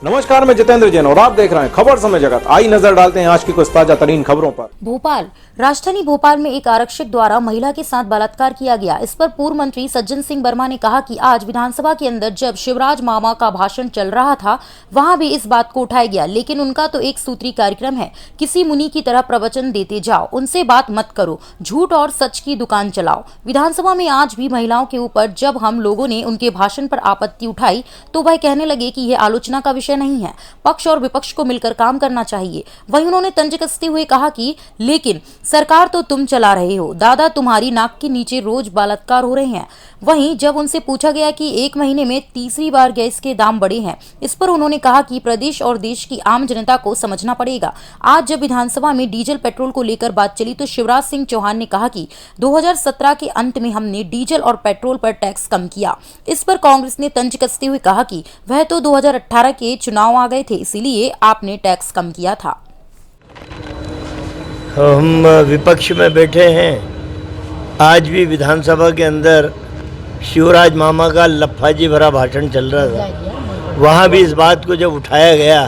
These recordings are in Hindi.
नमस्कार, मैं जितेंद्र जैन और आप देख रहे हैं खबर समय जगत। आई नजर डालते हैं आज की कुछ ताजा तरीन खबरों पर। भोपाल राजधानी भोपाल में एक आरक्षक द्वारा महिला के साथ बलात्कार किया गया। इस पर पूर्व मंत्री सज्जन सिंह वर्मा ने कहा कि आज विधानसभा के अंदर जब शिवराज मामा का भाषण चल रहा था वहां भी इस बात को उठाया गया, लेकिन उनका तो एक सूत्री कार्यक्रम है, किसी मुनि की तरह प्रवचन देते जाओ, उनसे बात मत करो, झूठ और सच की दुकान चलाओ। विधानसभा में आज भी महिलाओं के ऊपर जब हम लोगों ने उनके भाषण पर आपत्ति उठाई तो वह कहने लगे कि यह आलोचना का विषय नहीं है, पक्ष और विपक्ष को मिलकर काम करना चाहिए। वहीं उन्होंने तंज कसते हुए कहा कि लेकिन सरकार तो तुम चला रहे हो, दादा तुम्हारी नाक के नीचे रोज बलात्कार हो रहे हैं। वहीं जब उनसे पूछा गया कि एक महीने में तीसरी बार गैस के दाम बढ़े हैं, इस पर उन्होंने कहा कि प्रदेश और देश की आम जनता को समझना पड़ेगा। आज जब विधानसभा में डीजल पेट्रोल को लेकर बात चली तो शिवराज सिंह चौहान ने कहा कि 2017 के अंत में हमने डीजल और पेट्रोल पर टैक्स कम किया। इस पर कांग्रेस ने तंज कसते हुए कहा कि वह तो 2018 के चुनाव आ गए थे, इसीलिए आपने टैक्स कम किया था। हम विपक्ष में बैठे हैं, आज भी विधानसभा के अंदर शिवराज मामा का लफाजी भरा भाषण चल रहा था। वहाँ भी इस बात को जब उठाया गया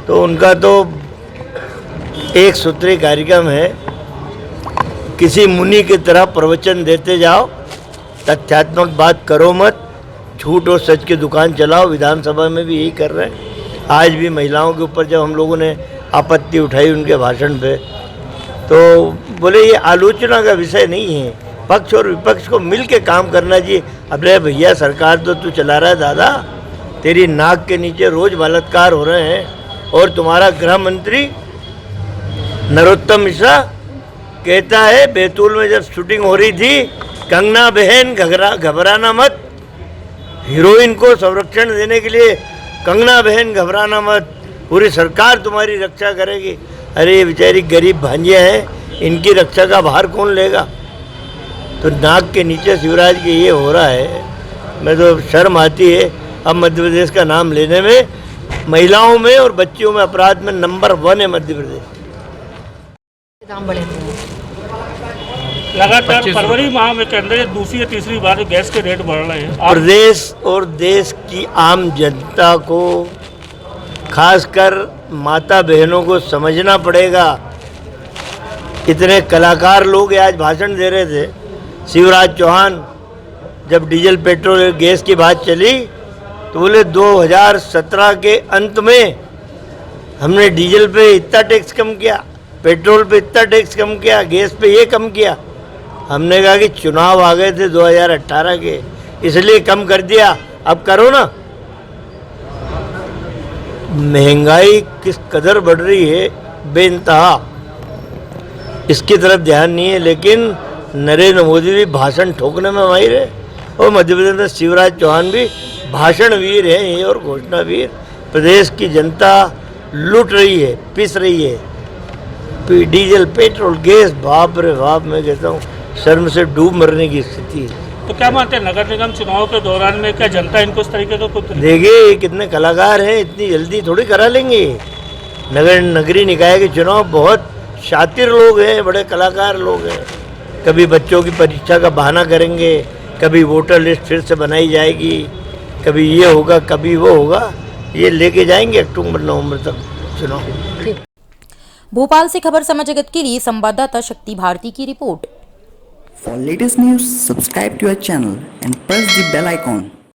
तो उनका तो एक सूत्री कार्यक्रम है, किसी मुनि की तरह प्रवचन देते जाओ, तथ्यात्मक बात करो मत, झूठ और सच की दुकान चलाओ। विधानसभा में भी यही कर रहे हैं। आज भी महिलाओं के ऊपर जब हम लोगों ने आपत्ति उठाई उनके भाषण पे तो बोले ये आलोचना का विषय नहीं है, पक्ष और विपक्ष को मिल के काम करना चाहिए। अरे भैया, सरकार तो तू चला रहा है दादा, तेरी नाक के नीचे रोज बलात्कार हो रहे हैं और तुम्हारा गृह मंत्री नरोत्तम मिश्रा कहता है बैतूल में जब शूटिंग हो रही थी, कंगना बहन घबराना मत, हीरोइन को संरक्षण देने के लिए कंगना बहन घबराना मत, पूरी सरकार तुम्हारी रक्षा करेगी। अरे ये बेचारी गरीब भांजियाँ हैं, इनकी रक्षा का भार कौन लेगा? तो नाक के नीचे शिवराज के ये हो रहा है, मैं तो शर्म आती है। अब मध्य प्रदेश का नाम लेने में महिलाओं में और बच्चियों में अपराध में नंबर 1 है मध्य प्रदेश। दाम बढ़े थे लगातार फरवरी माह में के अंदर दूसरी या तीसरी बार गैस के रेट बढ़ रहे हैं। प्रदेश और देश की आम जनता को, खासकर माता बहनों को समझना पड़ेगा। इतने कलाकार लोग आज भाषण दे रहे थे। शिवराज चौहान जब डीजल पेट्रोल गैस की बात चली तो बोले 2017 के अंत में हमने डीजल पे इतना टैक्स कम किया, पेट्रोल पे इतना टैक्स कम किया, गैस पे ये कम किया। हमने कहा कि चुनाव आ गए थे 2018 के, इसलिए कम कर दिया, अब करो ना। महंगाई किस कदर बढ़ रही है बेइंतहा, इसकी तरफ ध्यान नहीं है, लेकिन नरेंद्र मोदी भी भाषण ठोकने में माहिर है और मध्य प्रदेश में शिवराज चौहान भी भाषण वीर है और घोषणा वीर। प्रदेश की जनता लूट रही है, पिस रही है, डीजल पेट्रोल गैस, बाप रे बाप, मैं कहता हूँ शर्म से डूब मरने की स्थिति है। तो क्या मानते हैं नगर निगम चुनाव के दौरान में क्या जनता इनको इस तरीके का कुछ देखिए कितने कलाकार हैं, इतनी जल्दी थोड़ी करा लेंगे। नगरीय निकाय के चुनाव बहुत शातिर लोग हैं, बड़े कलाकार लोग हैं। कभी बच्चों की परीक्षा का बहाना करेंगे, कभी वोटर लिस्ट फिर से बनाई जाएगी, कभी ये होगा कभी वो होगा, ये लेके जाएंगे अक्टूबर नवंबर तक चुनाव। भोपाल से खबर समय जगत के लिए संवाददाता शक्ति भारती की report. For latest news, subscribe to our channel and press the bell icon.